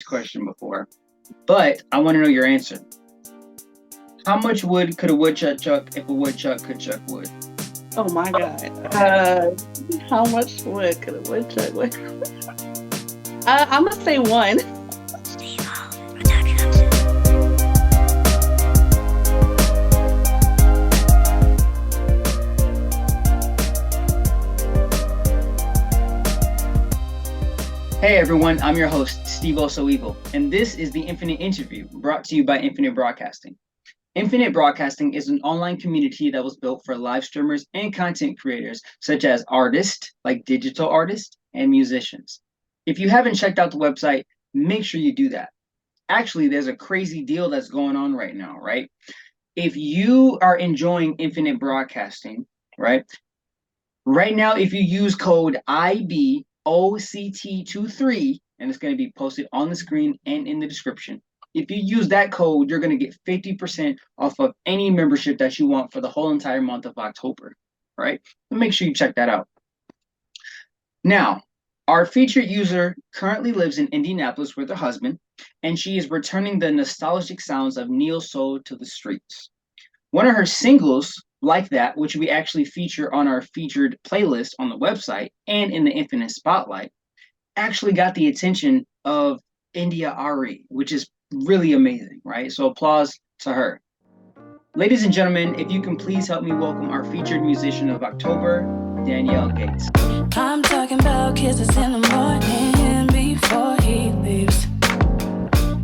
question before, but I want to know your answer. How much wood could a woodchuck chuck if a woodchuck could chuck wood? Oh my God. How much wood could a woodchuck wood? I'm gonna say one. Hey everyone, I'm your host, Steve Also Evil, and this is the Infinite Interview brought to you by Infinite Broadcasting. Infinite Broadcasting is an online community that was built for live streamers and content creators, such as artists, like digital artists, and musicians. If you haven't checked out the website, make sure you do that. Actually, there's a crazy deal that's going on right now, right? If you are enjoying Infinite Broadcasting, right? Right now, if you use code IBOCT23, and it's going to be posted on the screen and in the description, if you use that code, you're going to get 50% off of any membership that you want for the whole entire month of October, right? So make sure you check that out. Now, our featured user currently lives in Indianapolis with her husband, and she is returning the nostalgic sounds of neo soul to the streets. One of her singles, like that, which we actually feature on our featured playlist on the website and in the Infinite Spotlight, actually got the attention of India Ari, which is really amazing, right? So applause to her. Ladies and gentlemen, if you can please help me welcome our featured musician of October, Danyielle Gates. I'm talking about kisses in the morning before he leaves.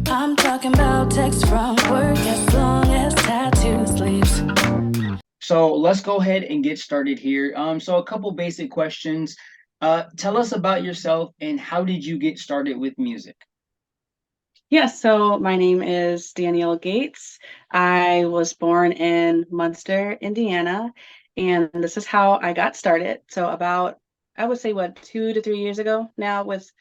I'm talking about texts from work as long as tattoos leaves. So let's go ahead and get started here. So a couple basic questions. Tell us about yourself and how did you get started with music? Yes, so my name is Danyielle Gates. I was born in Munster, Indiana, and this is how I got started. So about, I would say, 2 to 3 years ago now with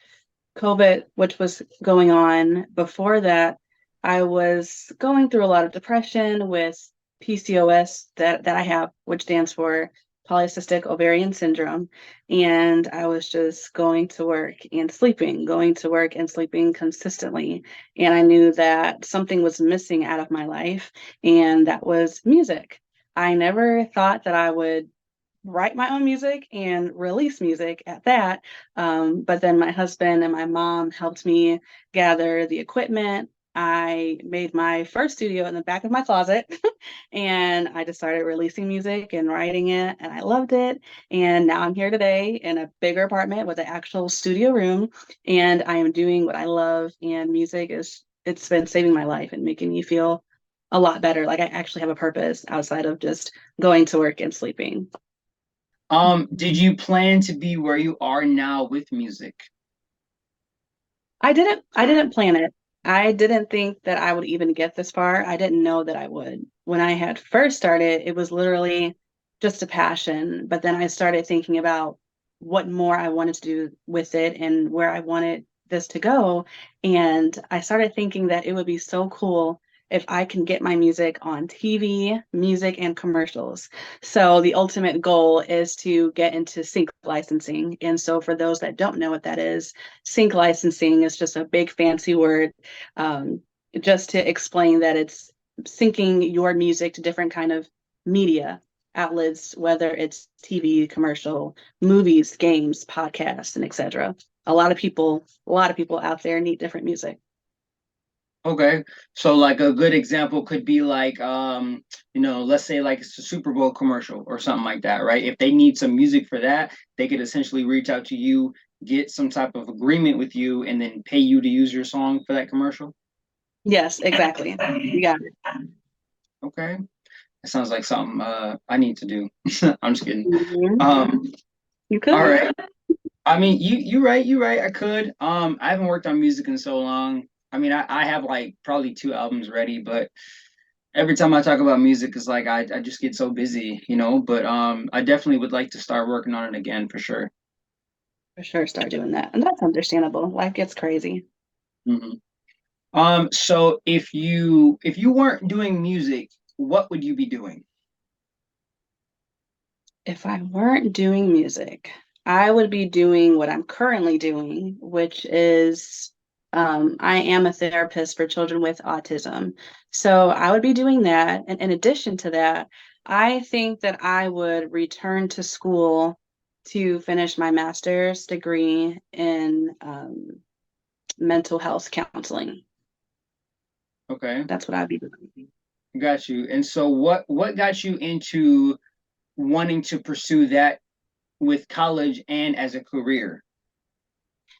COVID, which was going on. Before that, I was going through a lot of depression with PCOS that I have, which stands for polycystic ovarian syndrome. And I was just going to work and sleeping, going to work and sleeping consistently. And I knew that something was missing out of my life, and that was music. I never thought that I would write my own music and release music at that. But then my husband and my mom helped me gather the equipment. I made my first studio in the back of my closet and I just started releasing music and writing it, and I loved it. And now I'm here today in a bigger apartment with an actual studio room, and I am doing what I love. And music it's been saving my life and making me feel a lot better. Like I actually have a purpose outside of just going to work and sleeping. Did you plan to be where you are now with music? I didn't plan it. I didn't think that I would even get this far. I didn't know that I would. When I had first started, it was literally just a passion, but then I started thinking about what more I wanted to do with it and where I wanted this to go. And I started thinking that it would be so cool if I can get my music on TV, music, and commercials. So the ultimate goal is to get into sync licensing. And so for those that don't know what that is, sync licensing is just a big fancy word, um, just to explain that it's syncing your music to different kind of media outlets, whether it's TV, commercial, movies, games, podcasts, and etc. A lot of people out there need different music. Okay. So like a good example could be like let's say like it's a Super Bowl commercial or something like that, right? If they need some music for that, they could essentially reach out to you, get some type of agreement with you, and then pay you to use your song for that commercial. Yes, exactly. You got it. Okay. That sounds like something I need to do. I'm just kidding. Mhm. Um, You all could. right. I mean, you right. I could. I haven't worked on music in so long. I mean, I have like probably two albums ready, but every time I talk about music, it's like I just get so busy, you know. But I definitely would like to start working on it again for sure. For sure, start doing that. And that's understandable. Life gets crazy. hmm so if you weren't doing music, what would you be doing? If I weren't doing music, I would be doing what I'm currently doing, which is I am a therapist for children with autism. So I would be doing that. And in addition to that, I think that I would return to school to finish my master's degree in mental health counseling. Okay, That's what I'd be doing. got you. And so what got you into wanting to pursue that with college and as a career?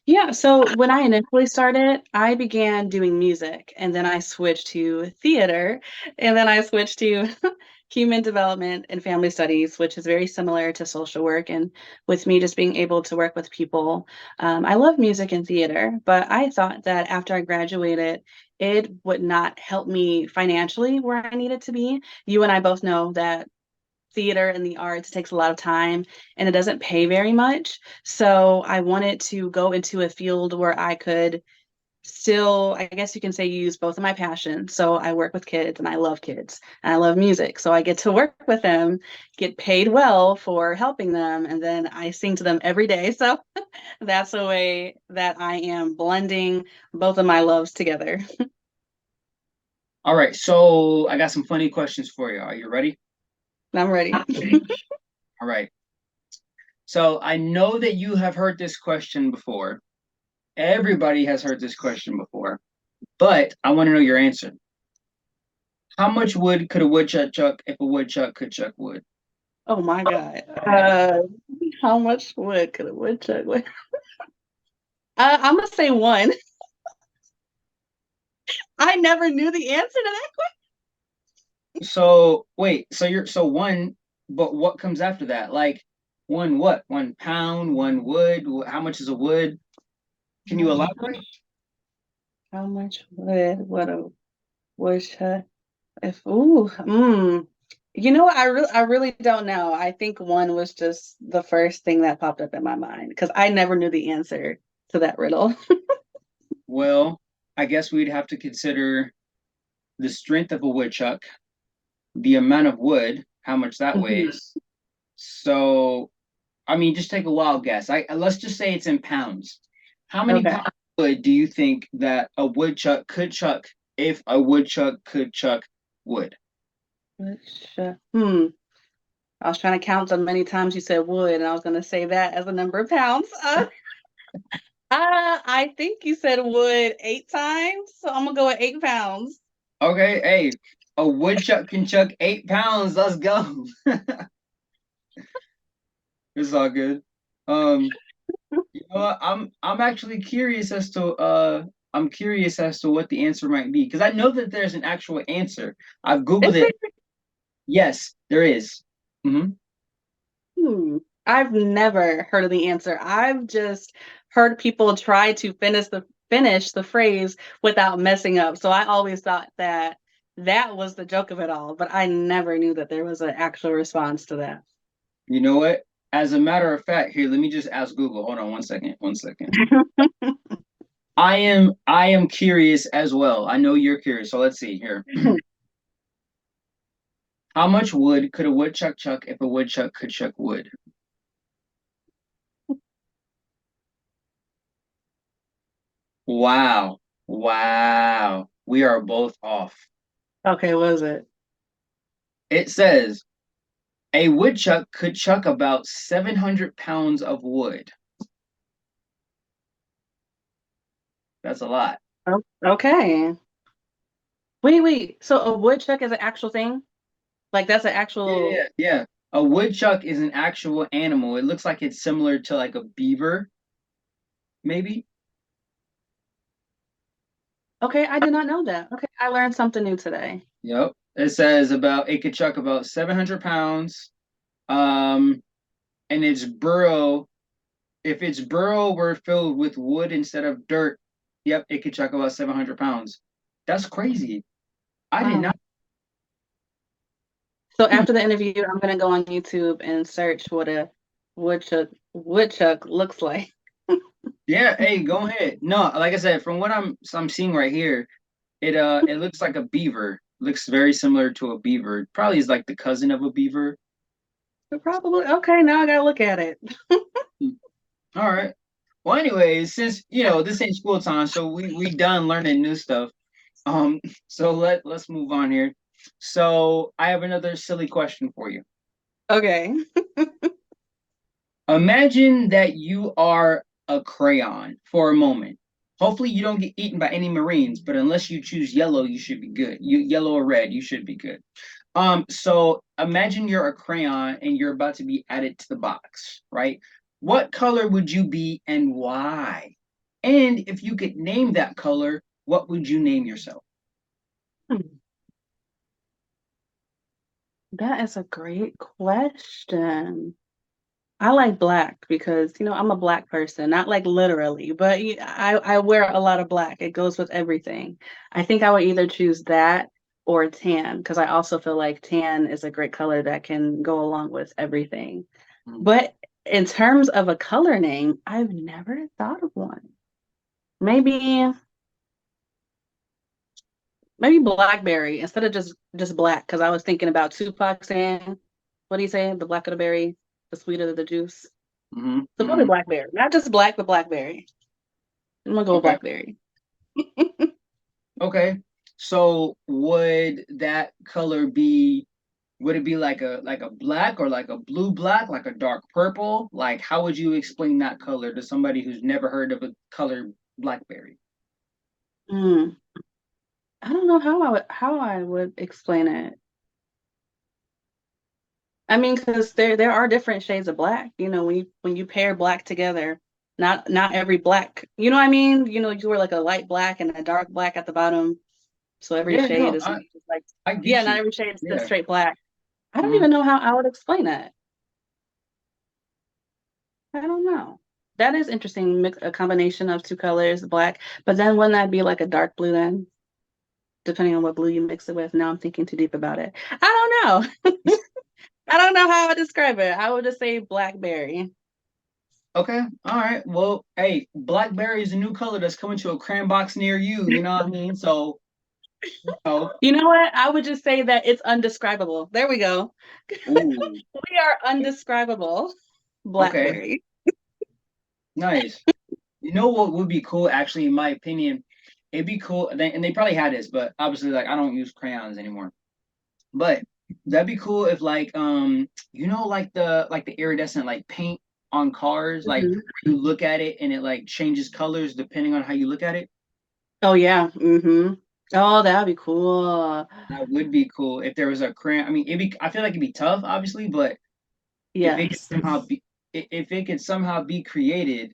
Yeah, so when I initially started, I began doing music and then I switched to theater and then I switched to human development and family studies, which is very similar to social work. And with me just being able to work with people, I love music and theater, but I thought that after I graduated, it would not help me financially where I needed to be. You and I both know that theater and the arts takes a lot of time and it doesn't pay very much. So I wanted to go into a field where I could still, I guess you can say, use both of my passions. So I work with kids and I love kids and I love music. So I get to work with them, get paid well for helping them, and then I sing to them every day. So that's a way that I am blending both of my loves together. All right, so I got some funny questions for you. Are you ready? I'm ready. All right. So I know that you have heard this question before. Everybody has heard this question before, but I want to know your answer. How much wood could a woodchuck chuck if a woodchuck could chuck wood? Oh my God. How much wood could a woodchuck weigh? I'm gonna say one. I never knew the answer to that question. So wait, so one, but what comes after that? Like one what? 1 pound, one wood? How much is a wood? Can you elaborate? How much wood would a woodchuck if you know what? I really don't know. I think one was just the first thing that popped up in my mind because I never knew the answer to that riddle. Well, I guess we'd have to consider the strength of a woodchuck, the amount of wood, how much that Mhm. weighs. So, I mean, just take a wild guess. Let's just say it's in pounds. How many Okay. pounds of wood do you think that a woodchuck could chuck if a woodchuck could chuck wood? Woodchuck. I was trying to count the many times you said wood, and I was going to say that as a number of pounds. I think you said wood 8 times, so I'm gonna go with 8 pounds. Okay, hey, a woodchuck can chuck 8 pounds. Let's go. It's all good. Um, you know what? I'm actually curious as to what the answer might be because I know that there's an actual answer. I've Googled Is it. it? Yes, there is. Hmm. I've never heard of the answer. I've just heard people try to finish the phrase without messing up. So I always thought that that was the joke of it all, but I never knew that there was an actual response to that. You know what? As a matter of fact, here, let me just ask Google. Hold on one second. One second. I am curious as well. I know you're curious, so let's see here. How much wood could a woodchuck chuck if a woodchuck could chuck wood? Wow. Wow. We are both off. Okay, what is it? It says a woodchuck could chuck about 700 pounds of wood. That's a lot. Oh, okay. Wait. So a woodchuck is an actual thing? Like that's an Yeah, actual. yeah, yeah. A woodchuck is an actual animal. It looks like it's similar to like a beaver, maybe. Okay, I did not know that. Okay, I learned something new today. Yep. It says about it could chuck about 700 pounds. Um, and its burrow, if its burrow were filled with wood instead of dirt, yep, it could chuck about 700 pounds. That's crazy. I did Wow. not. So Hmm. after the interview, I'm gonna go on YouTube and search what a woodchuck looks like. Yeah, hey, go ahead. No, like I said, from what I'm seeing right here, it looks like a beaver. Looks very similar to a beaver. Probably is like the cousin of a beaver. Probably. Okay, now I gotta look at it. Hmm. All right. Well, anyways, since this ain't school time, so we done learning new stuff. So let's move on here. So I have another silly question for you. Okay. Imagine that you are a crayon for a moment. Hopefully you don't get eaten by any marines, but unless you choose yellow, you should be good. You yellow or red, you should be good. So imagine you're a crayon and you're about to be added to the box, right? What color would you be and why? And if you could name that color, what would you name yourself? Hmm. That is a great question. I like black because, I'm a black person, not like literally, but I wear a lot of black. It goes with everything. I think I would either choose that or tan because I also feel like tan is a great color that can go along with everything. Mm. But in terms of a color name, I've never thought of one. Maybe blackberry instead of just black because I was thinking about Tupac saying, what do you say? The blacker the berry, the sweeter the juice. Mm-hmm, So probably mm-hmm. blackberry, not just black, but blackberry. I'm gonna go with Okay. blackberry. Okay. So would that color be, would it be like a black or like a blue black, like a dark purple? Like how would you explain that color to somebody who's never heard of a color blackberry? Mm, I don't know how I would explain it. I mean, because there are different shades of black. When you pair black together, not every black. You know what I mean? You were like a light black and a dark black at the bottom. So every Yeah, shade no, is not just like, I yeah, get not you. every shade is just Yeah. straight black. I don't Hmm. even know how I would explain it. I don't know. That is interesting, mix a combination of two colors, black. But then wouldn't that be like a dark blue then? Depending on what blue you mix it with. Now I'm thinking too deep about it. I don't know. I don't know how I would describe it. I would just say blackberry. Okay. All right. Well, hey, blackberry is a new color that's coming to a crayon box near you. You know what I mean? So, oh, You know what? I would just say that it's undescribable. There we go. ooh, We are undescribable. okay, Blackberry. nice. You know what would be cool, actually, in my opinion? It'd be cool, and they probably had this, but obviously, like, I don't use crayons anymore. But that'd be cool if, like, like the iridescent like paint on cars, like Mhm. you look at it and it like changes colors depending on how you look at it. Oh yeah. Oh, that'd be cool. That would be cool if there was a crayon. I mean, I feel like it'd be tough, obviously, but if it could Yes. somehow be, if it could somehow be created,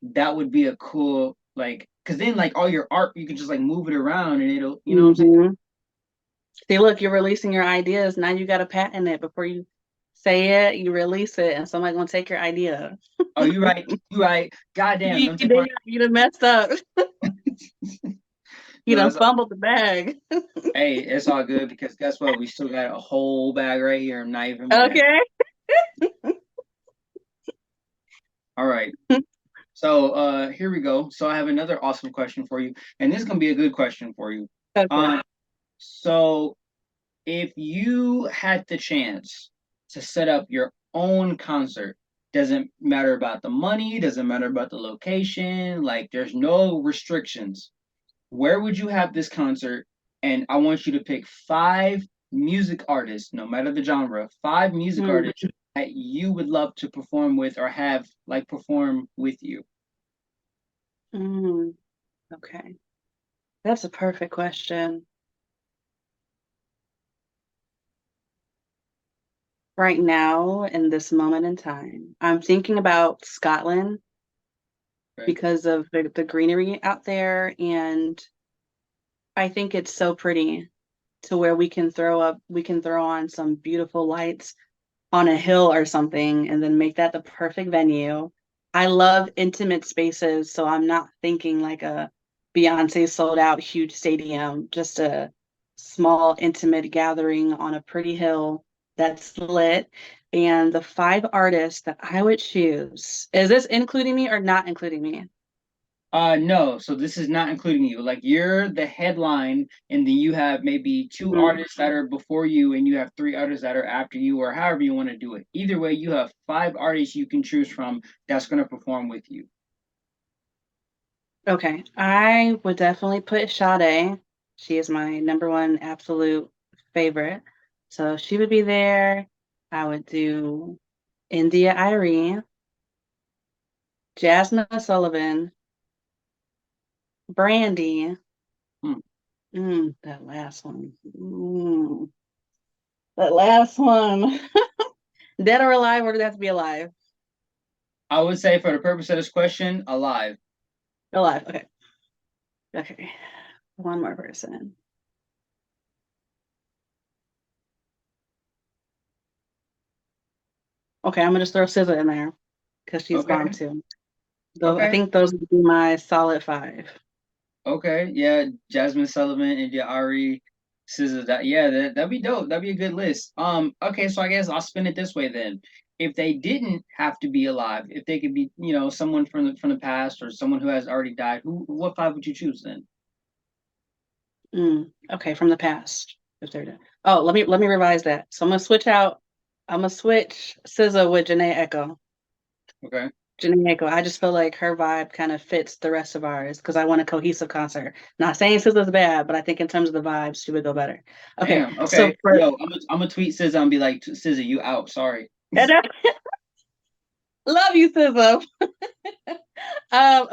that would be a cool like. Because then, like all your art, you could just like move it around, and it'll, you know what I'm saying? hmm See, look, you're releasing your ideas. Now you got to patent it before you say it. You release it, and somebody's gonna take your idea. Oh, you're right. You're right. Goddamn, You don't take my. did. You done messed up. You No, done it's fumbled the bag. hey, it's all good because guess what? We still got a whole bag right here. I'm not even mad. Okay. All right. So here we go. So I have another awesome question for you, and this is gonna be a good question for you. Okay. Um, so if you had the chance to set up your own concert, doesn't matter about the money, doesn't matter about the location, like there's no restrictions. Where would you have this concert? And I want you to pick five music artists, no matter the genre, five music Hmm. artists that you would love to perform with or have like perform with you. Mm, okay. That's a perfect question. Right now, in this moment in time, I'm thinking about Scotland Okay. because of the greenery out there. And I think it's so pretty to where we can throw on some beautiful lights on a hill or something and then make that the perfect venue. I love intimate spaces, so I'm not thinking like a Beyonce sold out huge stadium, just a small intimate gathering on a pretty hill that's lit. And the five artists that I would choose, is this including me or not including me? No, so this is not including you. Like you're the headline, and then you have maybe two Mm, artists that are before you, and you have three artists that are after you, or however you want to do it. Either way, you have five artists you can choose from that's going to perform with you. Okay, I would definitely put Sade. She is my number one absolute favorite. So she would be there. I would do India Irene, Jasmine Sullivan, Brandy. Hmm. That last one. That last one. Dead or alive, or does it have to be alive? I would say for the purpose of this question, alive. Alive. Okay. Okay. One more person. Okay, I'm gonna just throw SZA in there because she's bomb Okay. too. Though I Okay. think those would be my solid five. Okay. Yeah. Jasmine Sullivan, India Ari, Scissors. That'd be dope. That'd be a good list. Okay, so I guess I'll spin it this way then. If they didn't have to be alive, if they could be, someone from the past or someone who has already died, what five would you choose then? Okay, from the past. If they're done. Oh, let me revise that. So I'm gonna switch out. I'm gonna switch SZA with Janae Echo. Okay. Janae Echo. I just feel like her vibe kind of fits the rest of ours because I want a cohesive concert. Not saying SZA's bad, but I think in terms of the vibes, she would go better. Okay, Damn. so Okay. for Yo, I'm gonna tweet SZA and be like, SZA, you out. Sorry. and I love you, SZA.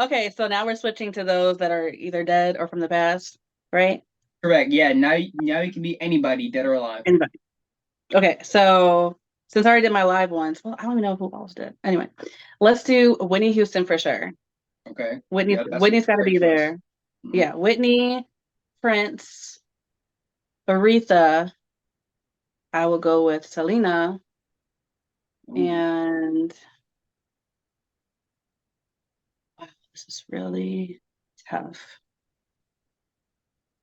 Okay, so now we're switching to those that are either dead or from the past, right? Correct. Yeah. Now you can be anybody, dead or alive. Anybody. Okay, so since I already did my live ones, well, I don't even know who else did. Anyway, let's do Whitney Houston for sure. Okay. Whitney's Yeah, that's a Whitney's got to great be choice. there. Mhm. Yeah, Whitney, Prince, Aretha. I will go with Selena, Ooh. and wow, this is really tough.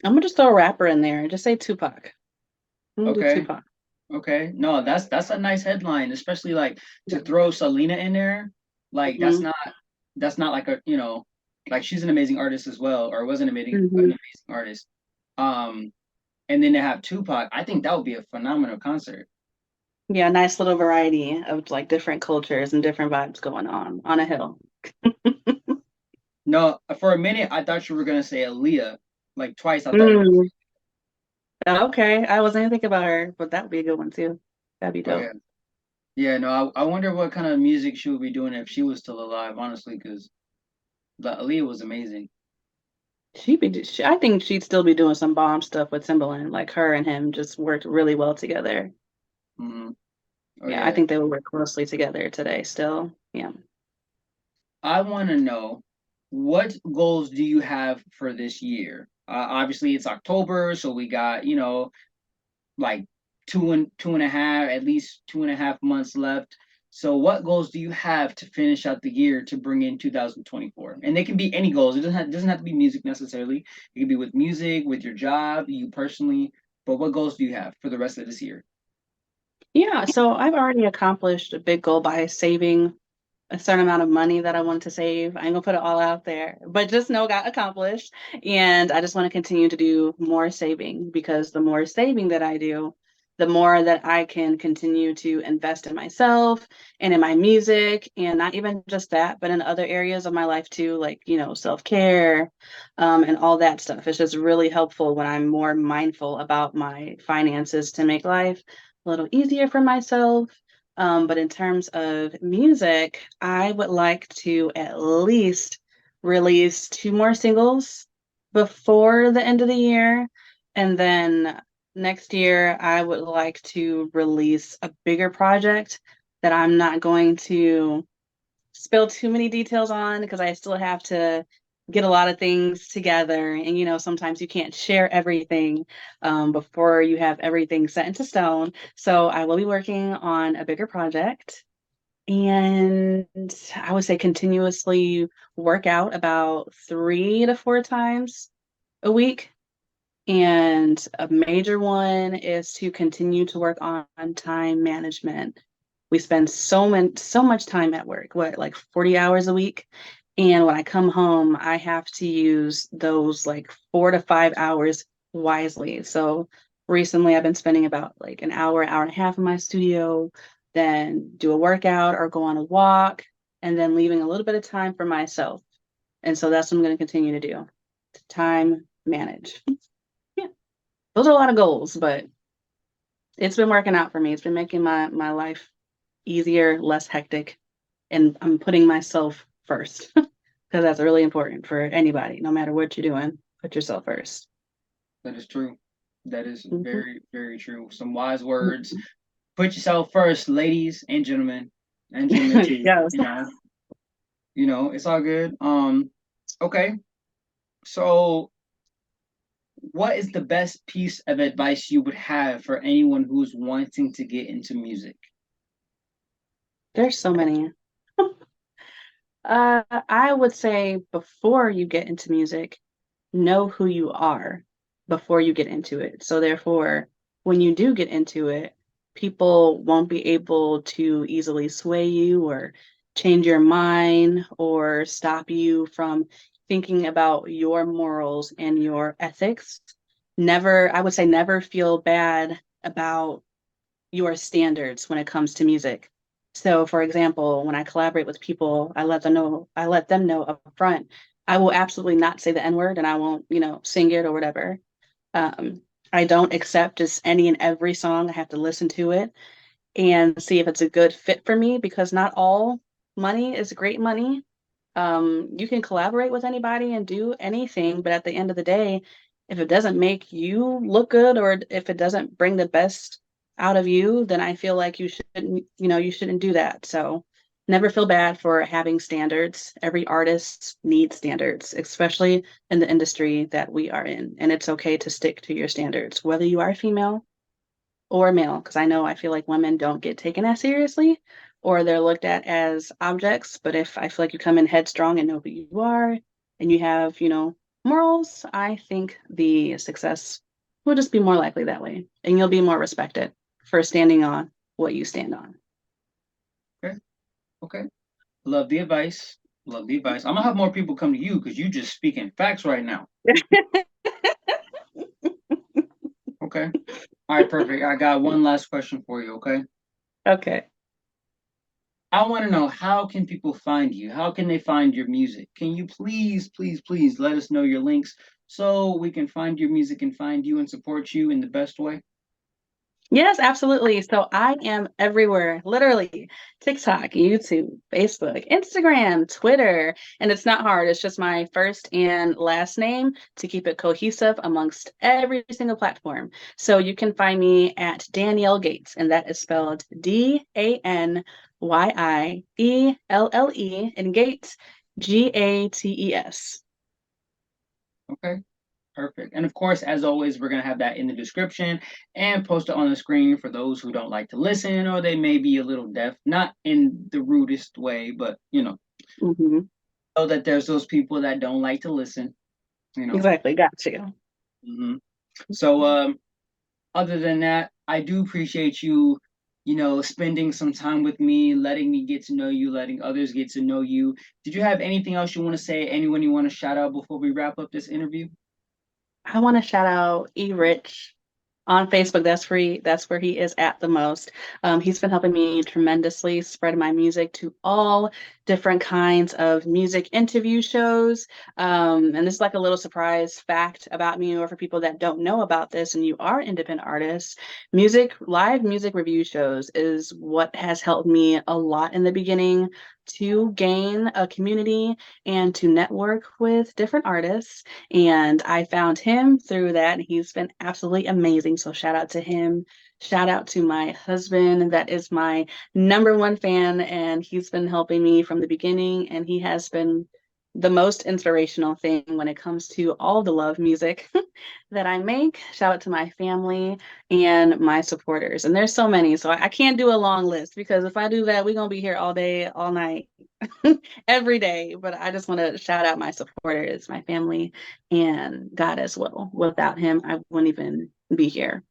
I'm gonna just throw a rapper in there and just say Tupac. I'm gonna do Okay. Tupac. Okay. No, that's a nice headline, especially like to throw Selena in there. Like Mm-hmm. that's not like like she's an amazing artist as well, or was an Mm-hmm. amazing artist. Um, and then to have Tupac, I think that would be a phenomenal concert. Yeah, nice little variety of like different cultures and different vibes going on a hill. No, for a minute I thought you were gonna say Aaliyah. Like twice I thought you were Mm, okay, I wasn't even thinking about her, but that would be a good one too. That'd be oh yeah. dope. Yeah, no, I wonder what kind of music she would be doing if she was still alive, honestly, because Aaliyah was amazing. I think she'd still be doing some bomb stuff with Timbaland. Like her and him just worked really well together. Hmm. Oh Yeah, I yeah. think they would work closely together today still. Yeah. I want to know what goals do you have for this year? Obviously, it's October, so we got like two and a half, at least 2.5 months left. So, what goals do you have to finish out the year to bring in 2024? And they can be any goals. It doesn't have to be music necessarily. It could be with music, with your job, you personally. But what goals do you have for the rest of this year? Yeah, so I've already accomplished a big goal by saving a certain amount of money that I wanted to save. I ain't gonna put it all out there, but just know it got accomplished. And I just want to continue to do more saving because the more saving that I do, the more that I can continue to invest in myself and in my music, and not even just that, but in other areas of my life too, like, self-care, and all that stuff. It's just really helpful when I'm more mindful about my finances to make life a little easier for myself. But in terms of music, I would like to at least release two more singles before the end of the year. And then next year, I would like to release a bigger project that I'm not going to spill too many details on because I still have to get a lot of things together. And, sometimes you can't share everything before you have everything set into stone. So I will be working on a bigger project. And I would say continuously work out about 3 to 4 times a week. And a major one is to continue to work on time management. We spend so much time at work, what, like 40 hours a week. And when I come home, I have to use those like 4 to 5 hours wisely. So recently I've been spending about like an hour and a half in my studio, then do a workout or go on a walk, and then leaving a little bit of time for myself. And so that's what I'm going to continue to do. Time manage. Yeah. Those are a lot of goals, but it's been working out for me. It's been making my life easier, less hectic, and I'm putting myself first because that's really important for anybody, no matter what you're doing. Put yourself first. That is true. That is Mhm. very, very true. Some wise words. Put yourself first, ladies and gentlemen too. Yes. It's all good. Okay. So what is the best piece of advice you would have for anyone who's wanting to get into music? There's so many. I would say before you get into music, know who you are before you get into it. So therefore, when you do get into it, people won't be able to easily sway you or change your mind or stop you from thinking about your morals and your ethics. I would say never feel bad about your standards when it comes to music. So, for example, when I collaborate with people, I let them know up front, I will absolutely not say the N word and I won't, sing it or whatever. Um, I don't accept just any and every song. I have to listen to it and see if it's a good fit for me because not all money is great money. You can collaborate with anybody and do anything, but at the end of the day, if it doesn't make you look good or if it doesn't bring the best out of you, then I feel like you shouldn't do that. So never feel bad for having standards. Every artist needs standards, especially in the industry that we are in. And it's okay to stick to your standards, whether you are female or male, because I feel like women don't get taken as seriously or they're looked at as objects. But if I feel like you come in headstrong and know who you are and you have, morals, I think the success will just be more likely that way. And you'll be more respected for standing on what you stand on. Okay. Okay. Love the advice. Love the advice. I'm gonna have more people come to you because you just speaking facts right now. Okay. All right, perfect. I got one last question for you, okay? Okay. I want to know, how can people find you? How can they find your music? Can you please, please, please let us know your links so we can find your music and find you and support you in the best way? Yes, absolutely. So I am everywhere, literally TikTok, YouTube, Facebook, Instagram, Twitter, and it's not hard. It's just my first and last name to keep it cohesive amongst every single platform. So you can find me at Danyielle Gates, and that is spelled Danyielle and Gates, Gates. Okay. Perfect. And of course, as always, we're going to have that in the description and post it on the screen for those who don't like to listen or they may be a little deaf, not in the rudest way, but Mm-hmm. know that there's those people that don't like to listen. Exactly. Got you. hmm So, other than that, I do appreciate you, spending some time with me, letting me get to know you, letting others get to know you. Did you have anything else you want to say? Anyone you want to shout out before we wrap up this interview? I want to shout out Rich on Facebook. That's where he is at the most. He's been helping me tremendously spread my music to all different kinds of music interview shows. And this is like a little surprise fact about me, or for people that don't know about this and you are independent artists, live music review shows is what has helped me a lot in the beginning to gain a community and to network with different artists. And I found him through that, and he's been absolutely amazing. So shout out to him. Shout out to my husband, that is my number one fan, and he's been helping me from the beginning, and he has been the most inspirational thing when it comes to all the love music that I make. Shout out to my family and my supporters. And there's so many, so I can't do a long list because if I do that, we're going to be here all day, all night, every day. But I just want to shout out my supporters, my family, and God as well. Without him, I wouldn't even be here.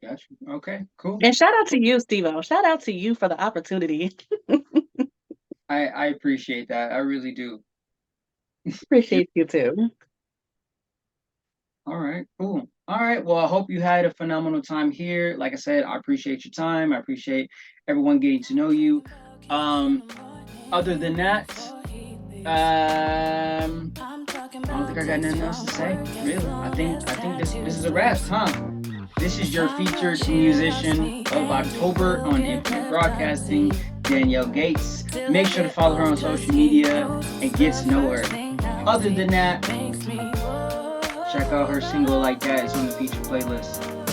Gotcha. Okay, cool. And shout out to you, Steve-O. Shout out to you for the opportunity. I appreciate that. I really do. Appreciate you too. All right, cool. All right. Well, I hope you had a phenomenal time here. Like I said, I appreciate your time. I appreciate everyone getting to know you. Other than that, I don't think I got nothing else to say. Really, I think this is a wrap, huh? This is your featured musician of October on Infinite Broadcasting, Danyielle Gates. Make sure to follow her on social media and get to know her. Other than that, check out her single Like That. It's on the featured playlist.